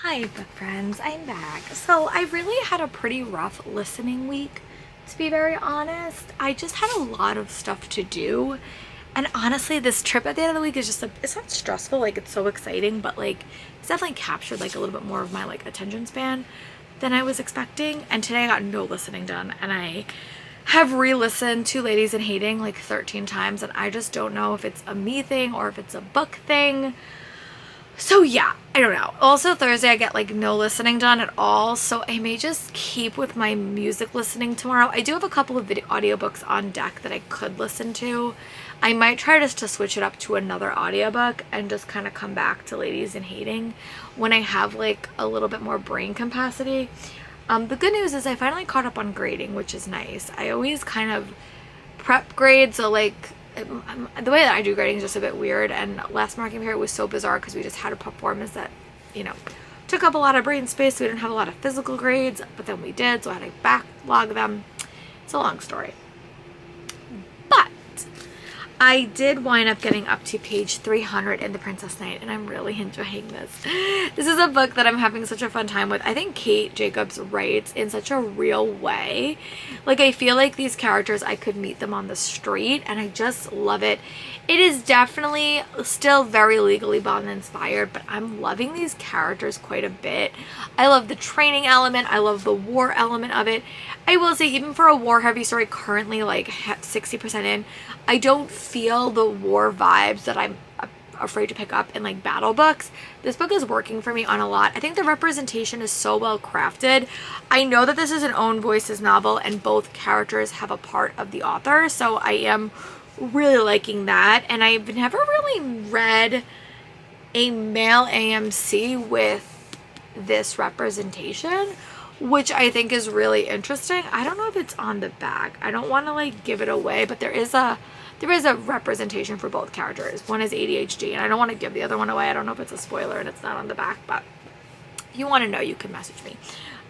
Hi, book friends. I'm back. So I really had a pretty rough listening week, to be very honest. I just had a lot of stuff to do. And honestly, this trip at the end of the week is just it's not stressful, like it's so exciting, but like it's definitely captured like a little bit more of my like attention span than I was expecting. And today I got no listening done, and I have re-listened to Ladies in Hating like 13 times, and I just don't know if it's a me thing or if it's a book thing. So yeah, I don't know. Also Thursday I get like no listening done at all, so I may just keep with my music listening tomorrow. I do have a couple of audiobooks on deck that I could listen to. I might try just to switch it up to another audiobook and just kind of come back to Ladies in Hating when I have like a little bit more brain capacity. The good news is I finally caught up on grading, which is nice. I always kind of prep grade, so like the way that I do grading is just a bit weird, and last marking period was so bizarre because we just had a performance that, took up a lot of brain space. So we didn't have a lot of physical grades, but then we did, so I had to backlog them. It's a long story. But I did wind up getting up to page 300 in The Princess Knight, and I'm really enjoying this. This is a book that I'm having such a fun time with. I think Kate Jacobs writes in such a real way. Like, I feel like these characters, I could meet them on the street, and I just love it. It is definitely still very Legally Blonde inspired, but I'm loving these characters quite a bit. I love the training element. I love the war element of it. I will say, even for a war heavy story, currently like 60% in, I don't feel the war vibes that I'm afraid to pick up in like battle books. This book is working for me on a lot. I think the representation is so well crafted. I know that this is an own voices novel and both characters have a part of the author, so I am really liking that. And I've never really read a male AMC with this representation, which I think is really interesting. I don't know if it's on the back. I don't want to like give it away, but there is a representation for both characters. One is ADHD, and I don't want to give the other one away. I don't know if it's a spoiler and it's not on the back, but if you want to know, you can message me.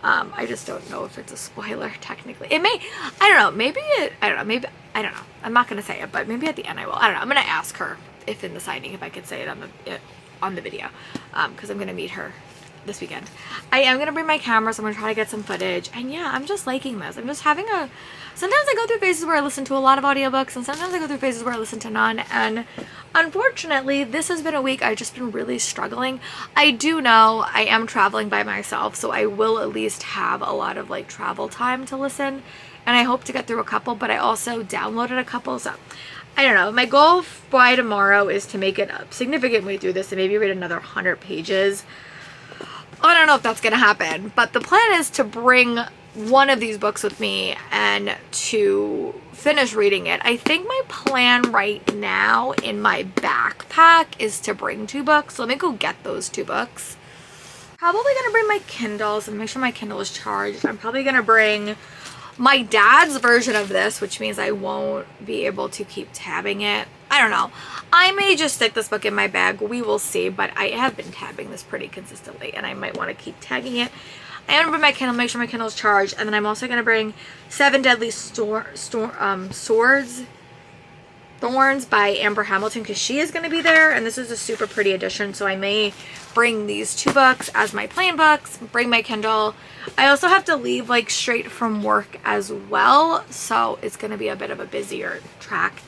I just don't know if it's a spoiler technically. It may, I don't know, maybe it, I don't know, maybe, I don't know. I'm not going to say it, but maybe at the end I will. I don't know. I'm going to ask her if in the signing, if I could say it on the video, because I'm going to meet her this weekend. I am going to bring my camera, so I'm going to try to get some footage. And yeah, I'm just liking this. I'm just having sometimes I go through phases where I listen to a lot of audiobooks, and sometimes I go through phases where I listen to none. And unfortunately, this has been a week I've just been really struggling. I do know I am traveling by myself, so I will at least have a lot of like travel time to listen. And I hope to get through a couple, but I also downloaded a couple, so I don't know. My goal by tomorrow is to make it a significant way through this and maybe read another 100 pages. I don't know if that's going to happen, but the plan is to bring one of these books with me and to finish reading it. I think my plan right now in my backpack is to bring 2 books. So let me go get those 2 books. Probably going to bring my Kindles and make sure my Kindle is charged. I'm probably going to bring my dad's version of this, which means I won't be able to keep tabbing it. I don't know. I may just stick this book in my bag. We will see, but I have been tabbing this pretty consistently, and I might want to keep tagging it. I am going to bring my Kindle, make sure my Kindle is charged, and then I'm also going to bring Seven Deadly Thorns by Amber Hamilton, because she is going to be there, and this is a super pretty edition, so I may bring these 2 books as my plain books, bring my Kindle. I also have to leave like straight from work as well, so it's going to be a bit of a busier track.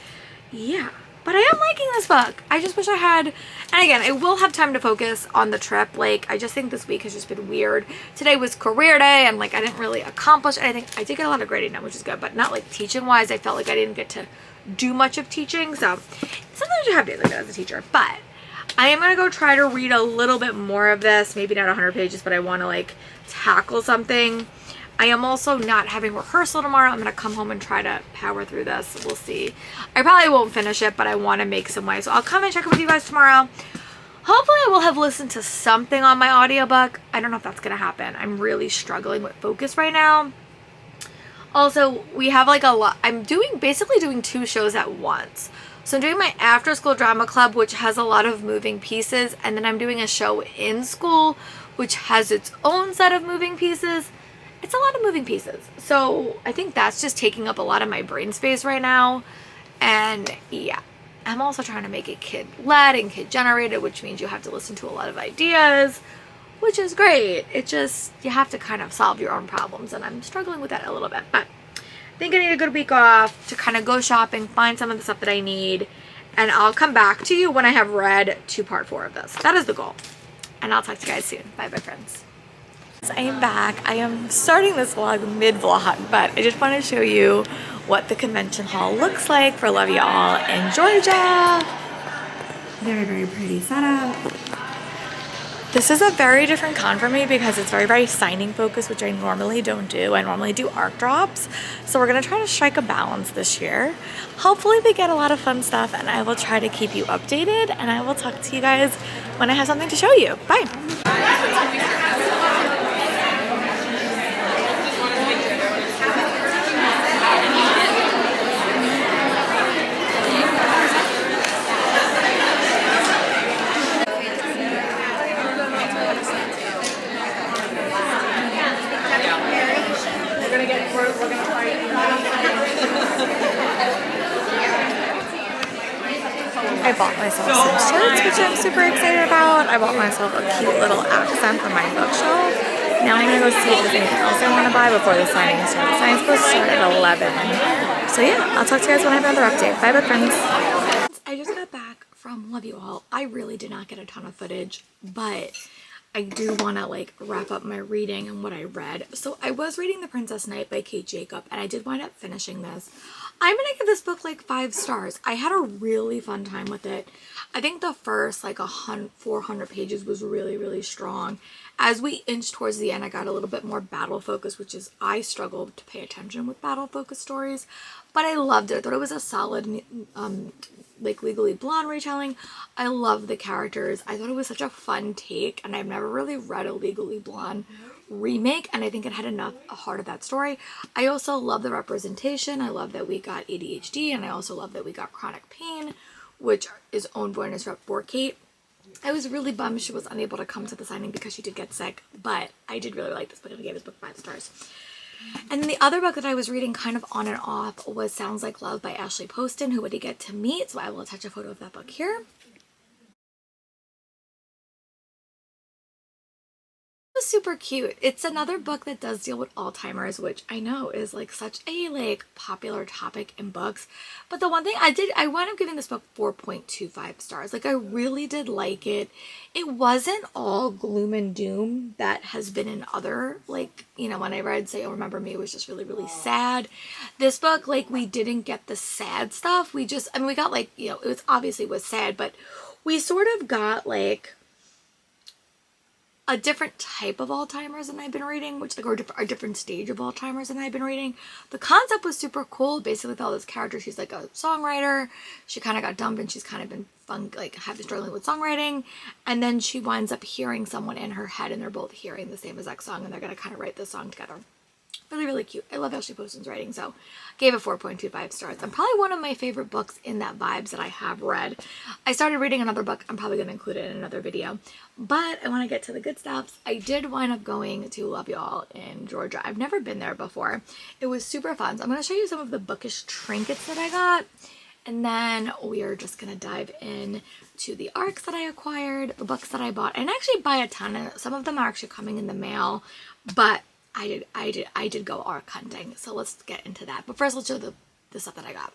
Yeah, but I am liking this book. I just wish I had, and again, I will have time to focus on the trip. Like, I just think this week has just been weird. Today was career day, and like I didn't really accomplish anything. I did get a lot of grading done, which is good, but not like teaching wise. I felt like I didn't get to do much of teaching, so sometimes you have days like that as a teacher. But I am going to go try to read a little bit more of this, maybe not 100 pages, but I want to like tackle something. I am also not having rehearsal tomorrow. I'm going to come home and try to power through this. We'll see. I probably won't finish it, but I want to make some way. So I'll come and check in with you guys tomorrow. Hopefully I will have listened to something on my audiobook. I don't know if that's going to happen. I'm really struggling with focus right now. Also, we have like a lot. I'm basically doing 2 shows at once. So I'm doing my after school drama club, which has a lot of moving pieces. And then I'm doing a show in school, which has its own set of moving pieces. It's a lot of moving pieces. So I think that's just taking up a lot of my brain space right now. And yeah, I'm also trying to make it kid-led and kid-generated, which means you have to listen to a lot of ideas, which is great. It just, you have to kind of solve your own problems, and I'm struggling with that a little bit. But I think I need a good week off to kind of go shopping, find some of the stuff that I need, and I'll come back to you when I have read part 4 of this. That is the goal. And I'll talk to you guys soon. Bye, friends. I am back. I am starting this vlog mid-vlog, but I just want to show you what the convention hall looks like for Love Yall in Georgia. Very, very pretty setup. This is a very different con for me because it's very, very signing focused, which I normally don't do. I normally do art drops. So we're going to try to strike a balance this year. Hopefully we get a lot of fun stuff, and I will try to keep you updated, and I will talk to you guys when I have something to show you. Bye. I bought myself some shirts, which I'm super excited about. I bought myself a cute little accent for my bookshelf. Now I'm gonna go see if there's anything else I want to buy before the signing starts. The signing's supposed to start at 11. So yeah, I'll talk to you guys when I have another update. Bye, friends. I just got back from Love Yall. I really did not get a ton of footage, but I do want to like wrap up my reading and what I read. So I was reading The Princess Knight by Kate Jacob, and I did wind up finishing this. I'm gonna give this book like 5 stars. I had a really fun time with it. I think the first like 400 pages was really, really strong. As we inched towards the end, I got a little bit more battle focused, which is, I struggled to pay attention with battle focused stories, but I loved it. I thought it was a solid like Legally Blonde retelling. I love the characters. I thought it was such a fun take, and I've never really read a Legally Blonde remake, and I think it had enough heart of that story. I also love the representation. I love that we got ADHD, and I also love that we got chronic pain, which is owned by and rep for Kate. I was really bummed she was unable to come to the signing because she did get sick, but I did really like this book, and I gave this book 5 stars. And then the other book that I was reading kind of on and off was Sounds Like Love by Ashley Poston, who we did get to meet, so I will attach a photo of that book here. Super cute. It's another book that does deal with Alzheimer's, which I know is like such a like popular topic in books. But the one thing I wound up giving this book 4.25 stars. Like, I really did like it. It wasn't all gloom and doom that has been in other, like, you know, when I read Say You'll Remember Me, it was just really, really sad. This book, like, we didn't get the sad stuff. We just, I mean, we got like, you know, it was obviously was sad, but we sort of got like a different type of Alzheimer's than I've been reading, which like, or a different stage of Alzheimer's than I've been reading. The concept was super cool. Basically, with all this character, she's like a songwriter. She kind of got dumped, and she's kind of been fun, like have been struggling with songwriting. And then she winds up hearing someone in her head, and they're both hearing the same exact song, and they're gonna kind of write this song together. Really, really cute. I love Ashley Poston's writing, so gave it 4.25 stars. I'm probably one of my favorite books in that vibes that I have read. I started reading another book. I'm probably going to include it in another video, but I want to get to the good stuff. I did wind up going to Love Yall in Georgia. I've never been there before. It was super fun. So I'm going to show you some of the bookish trinkets that I got, and then we are just going to dive in to the ARCs that I acquired, the books that I bought. And actually buy a ton, and some of them are actually coming in the mail, but I did go ARC hunting, so let's get into that. But first, let's show the stuff that I got.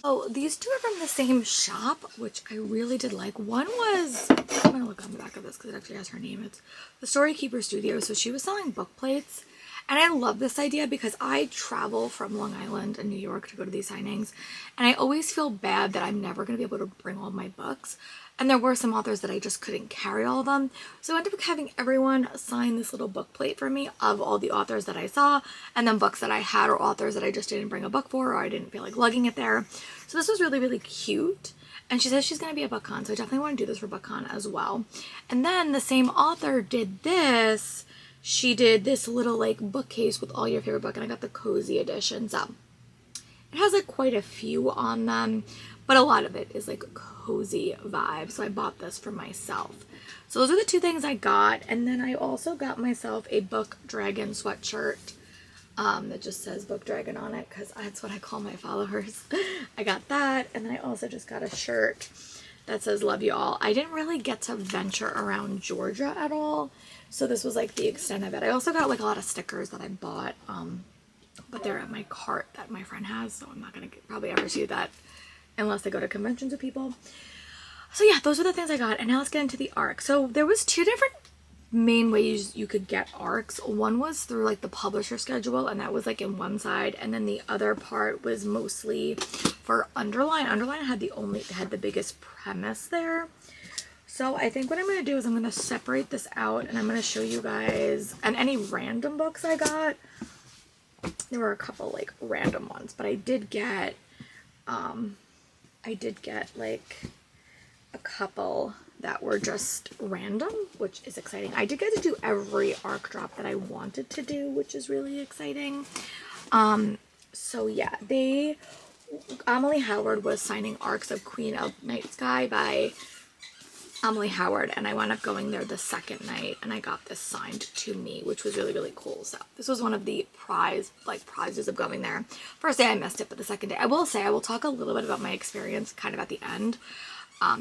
So these two are from the same shop, which I really did like. One was, I'm gonna look on the back of this because it actually has her name. It's the Storykeeper Studio. So she was selling book plates, and I love this idea because I travel from Long Island and New York to go to these signings, and I always feel bad that I'm never gonna be able to bring all my books. And there were some authors that I just couldn't carry all of them. So I ended up having everyone sign this little book plate for me of all the authors that I saw, and then books that I had or authors that I just didn't bring a book for, or I didn't feel like lugging it there. So this was really, really cute. And she says she's going to be at BookCon, so I definitely want to do this for BookCon as well. And then the same author did this. She did this little like bookcase with all your favorite book, and I got the cozy edition. So it has like quite a few on them, but a lot of it is like cozy vibe. So I bought this for myself. So those are the two things I got. And then I also got myself a Book Dragon sweatshirt that just says Book Dragon on it, because that's what I call my followers. I got that. And then I also just got a shirt that says love you all. I didn't really get to venture around Georgia at all, so this was like the extent of it. I also got like a lot of stickers that I bought, but they're at my cart that my friend has, so I'm not gonna probably ever see that unless I go to conventions with people. So yeah, those are the things I got. And now let's get into the ARC. So there was 2 different main ways you could get ARCs. One was through like the publisher schedule, and that was like in one side, and then the other part was mostly for Underline. Underline had the biggest premise there. So I think what I'm going to do is I'm going to separate this out, and I'm going to show you guys, and any random books I got. There were a couple like random ones, but I did get like a couple that were just random, which is exciting. I did get to do every ARC drop that I wanted to do, which is really exciting. So yeah, Amelie Howard was signing ARCs of Queen of Night Sky by Amelie Howard, and I wound up going there the second night, and I got this signed to me, which was really, really cool. So this was one of the prizes of going there. First day I missed it, but the second day, I will talk a little bit about my experience kind of at the end,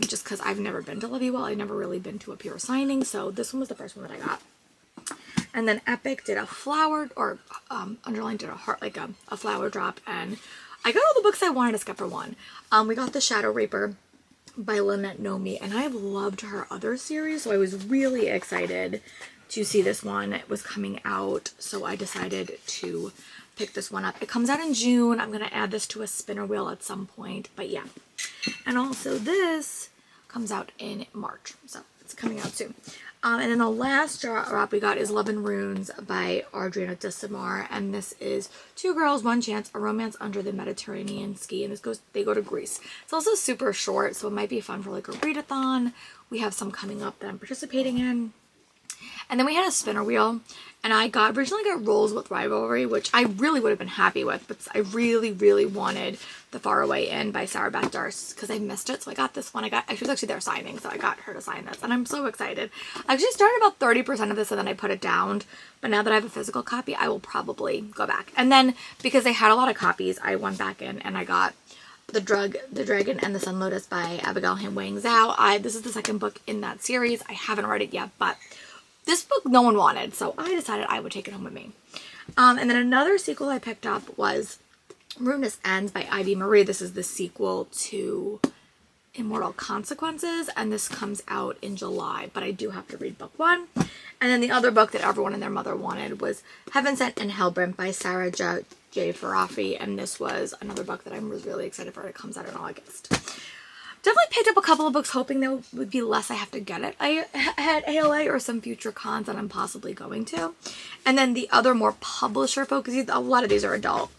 just because I've never been to Love You All. I've never really been to a pure signing, so this one was the first one that I got. And then Epic did a flower, or Underline did a heart, like a flower drop, and I got all the books I wanted except for one. We got The Shadow Reaper by Lynette Nomi, and I've loved her other series, so I was really excited to see this one. It was coming out, so I decided to pick this one up. It comes out in June. I'm going to add this to a spinner wheel at some point, but yeah. And also this comes out in March, so it's coming out soon. And then the last drop we got is Love and Runes by Adriana Desimar, and this is 2 girls, 1 chance, a romance under the Mediterranean Sea, and they go to Greece. It's also super short, so it might be fun for like a readathon. We have some coming up that I'm participating in. And then we had a spinner wheel, and I originally got Rolls with Rivalry, which I really would have been happy with, but I really, really wanted The Faraway Inn by Sarah Beth Darst because I missed it, so I got this one. She was actually there signing, so I got her to sign this, and I'm so excited. I actually started about 30% of this, and then I put it down, but now that I have a physical copy, I will probably go back. And then, because they had a lot of copies, I went back in, and I got The Dragon and the Sun Lotus by Abigail Han Wang Zhao. This is the second book in that series. I haven't read it yet, but this book no one wanted, so I decided I would take it home with me. And then another sequel I picked up was Rudeness Ends by Ivy Marie. This is the sequel to Immortal Consequences, and this comes out in July, but I do have to read book 1. And then the other book that everyone and their mother wanted was Heaven Sent and Hellbrent by Sarah J. Farafi, and this was another book that I was really excited for. It comes out in August. Definitely picked up a couple of books hoping there would be less I have to get it. I had ALA or some future cons that I'm possibly going to. And then the other more publisher focused, a lot of these are adult.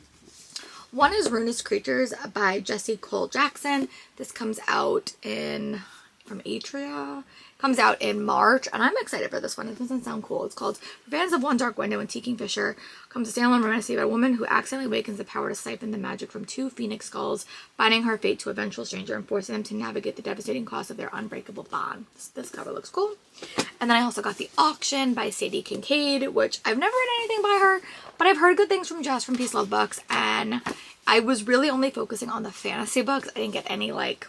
One is Ruinous Creatures by Jessie Cole Jackson. This comes out from Atria. Comes out in March, and I'm excited for this one. It doesn't sound cool. It's called For Fans of One Dark Window, and T. Kingfisher comes to standalone romantic about a woman who accidentally awakens the power to siphon the magic from 2 phoenix skulls, binding her fate to a vengeful stranger and forcing them to navigate the devastating cost of their unbreakable bond. This cover looks cool. And then I also got The Auction by Sadie Kincaid, which I've never read anything by her, but I've heard good things from Jess from Peace Love Books, and I was really only focusing on the fantasy books. I didn't get any like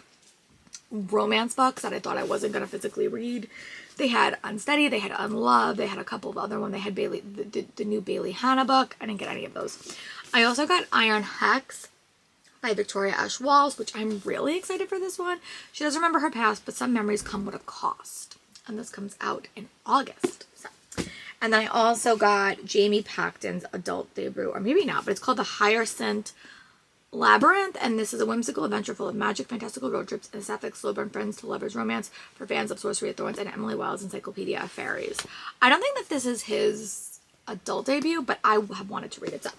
romance books that I thought I wasn't going to physically read. They had Unsteady, they had Unloved, they had a couple of other ones. They had the new Bailey Hannah book. I didn't get any of those. I also got Iron Hex by Victoria Ash Walls, which I'm really excited for this one. She doesn't remember her past, but some memories come with a cost. And this comes out in August. So. And then I also got Jamie Pacton's adult debut, or maybe not, but it's called The Hyacinth Labyrinth, and this is a whimsical adventure full of magic, fantastical road trips, and sapphic slow burn friends to lovers romance for fans of Sorcery of Thorns and Emily Wilde's Encyclopedia of Fairies. I don't think that this is his adult debut, but I have wanted to read it. So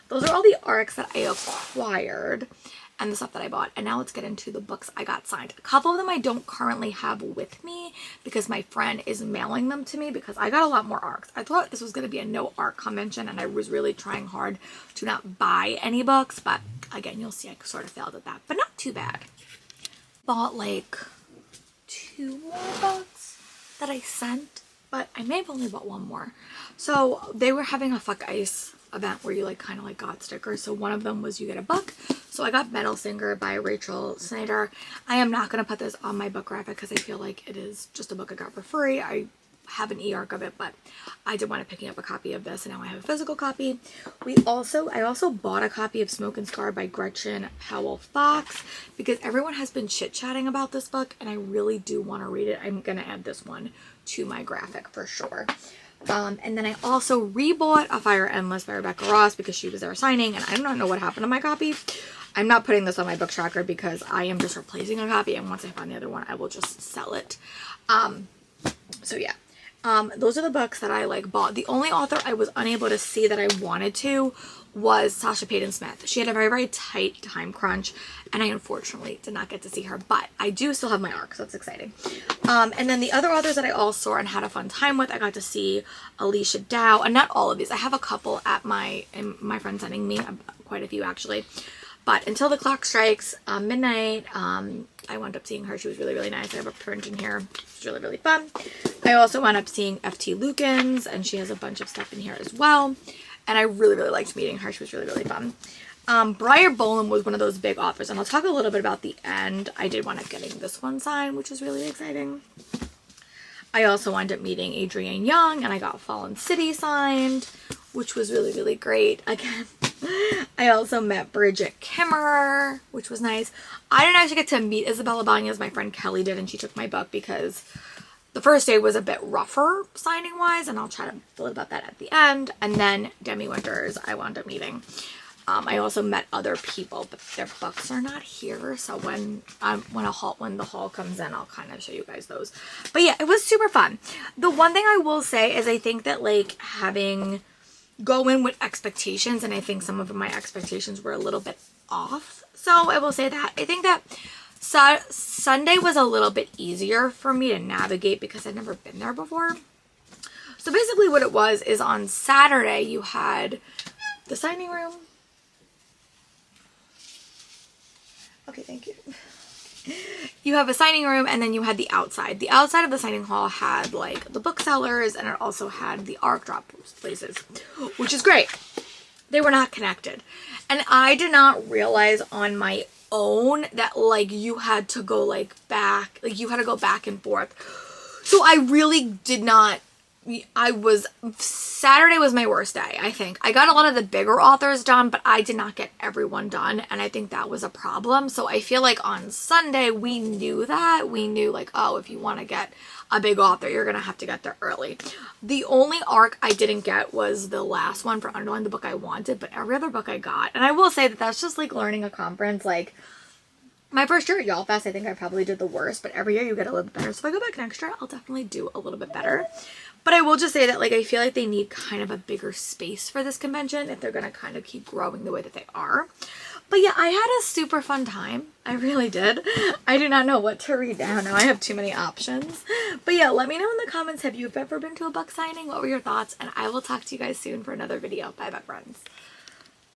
those are all the ARCs that I acquired and the stuff that I bought. And now let's get into the books I got signed. A couple of them I don't currently have with me because my friend is mailing them to me because I got a lot more ARCs. I thought this was going to be a no ARC convention, and I was really trying hard to not buy any books, but again, you'll see I sort of failed at that, but not too bad. Bought like 2 more books that I sent, but I may have only bought 1 more. So they were having a Fuck Ice event where you like kind of like got stickers. So one of them was you get a book. So I got Metal Singer by Rachel Snyder. I am not going to put this on my book graphic because I feel like it is just a book I got for free. I have an e-arc of it, but I did wind up picking up a copy of this, and now I have a physical copy. I also bought a copy of Smoke and Scar by Gretchen Howell Fox because everyone has been chit-chatting about this book, and I really do want to read it. I'm going to add this one to my graphic for sure. And then I also rebought A Fire Endless by Rebecca Ross because she was there signing, and I don't know what happened to my copy. I'm not putting this on my book tracker because I am just replacing a copy, and once I find the other one, I will just sell it. So yeah. Those are the books that I like bought. The only author I was unable to see that I wanted to was Sasha Payton Smith. She had a very, very tight time crunch, and I unfortunately did not get to see her, but I do still have my ARC, so that's exciting. And then the other authors that I all saw and had a fun time with, I got to see Alicia Dow, and not all of these. I have a couple at my friend sending me, quite a few actually. But Until the Clock Strikes, midnight, I wound up seeing her. She was really, really nice. I have a print in here. It's really, really fun. I also wound up seeing F.T. Lukens, and she has a bunch of stuff in here as well. And I really, really liked meeting her. She was really, really fun. Briar Boland was one of those big authors, and I'll talk a little bit about the end. I did wind up getting this one signed, which is really exciting. I also wound up meeting Adrienne Young, and I got Fallen City signed, which was really, really great. Again, I also met Bridget Kimmerer, which was nice. I didn't actually get to meet Isabella Banya as my friend Kelly did, and she took my book because the first day was a bit rougher signing-wise, and I'll try to tell about that at the end. And then Demi Winters I wound up meeting. I also met other people, but their books are not here. So when the haul comes in, I'll kind of show you guys those. But yeah, it was super fun. The one thing I will say is I think that like go in with expectations, and I think some of my expectations were a little bit off. So I will say that. I think that Sunday was a little bit easier for me to navigate because I'd never been there before. So basically what it was is on Saturday you had the signing room. Okay, thank you. You have a signing room, and then you had the outside. The outside of the signing hall had like the booksellers, and it also had the ARC drop places, which is great. They were not connected. And I did not realize on my own that like you had to go like back, like you had to go back and forth. So I really did not, Saturday was my worst day, I think. I got a lot of the bigger authors done, but I did not get everyone done, and I think that was a problem. So I feel like on Sunday, we knew that. We knew like, oh, if you want to get a big author, you're going to have to get there early. The only ARC I didn't get was the last one for Underline, the book I wanted, but every other book I got. And I will say that that's just like learning a conference. Like my first year at Yall Fest, I think I probably did the worst, but every year you get a little bit better. So if I go back next year, I'll definitely do a little bit better. But I will just say that like I feel like they need kind of a bigger space for this convention if they're going to kind of keep growing the way that they are. But yeah, I had a super fun time. I really did. I do not know what to read now. Now I have too many options. But yeah, let me know in the comments, have you ever been to a book signing? What were your thoughts? And I will talk to you guys soon for another video. Bye bye, friends.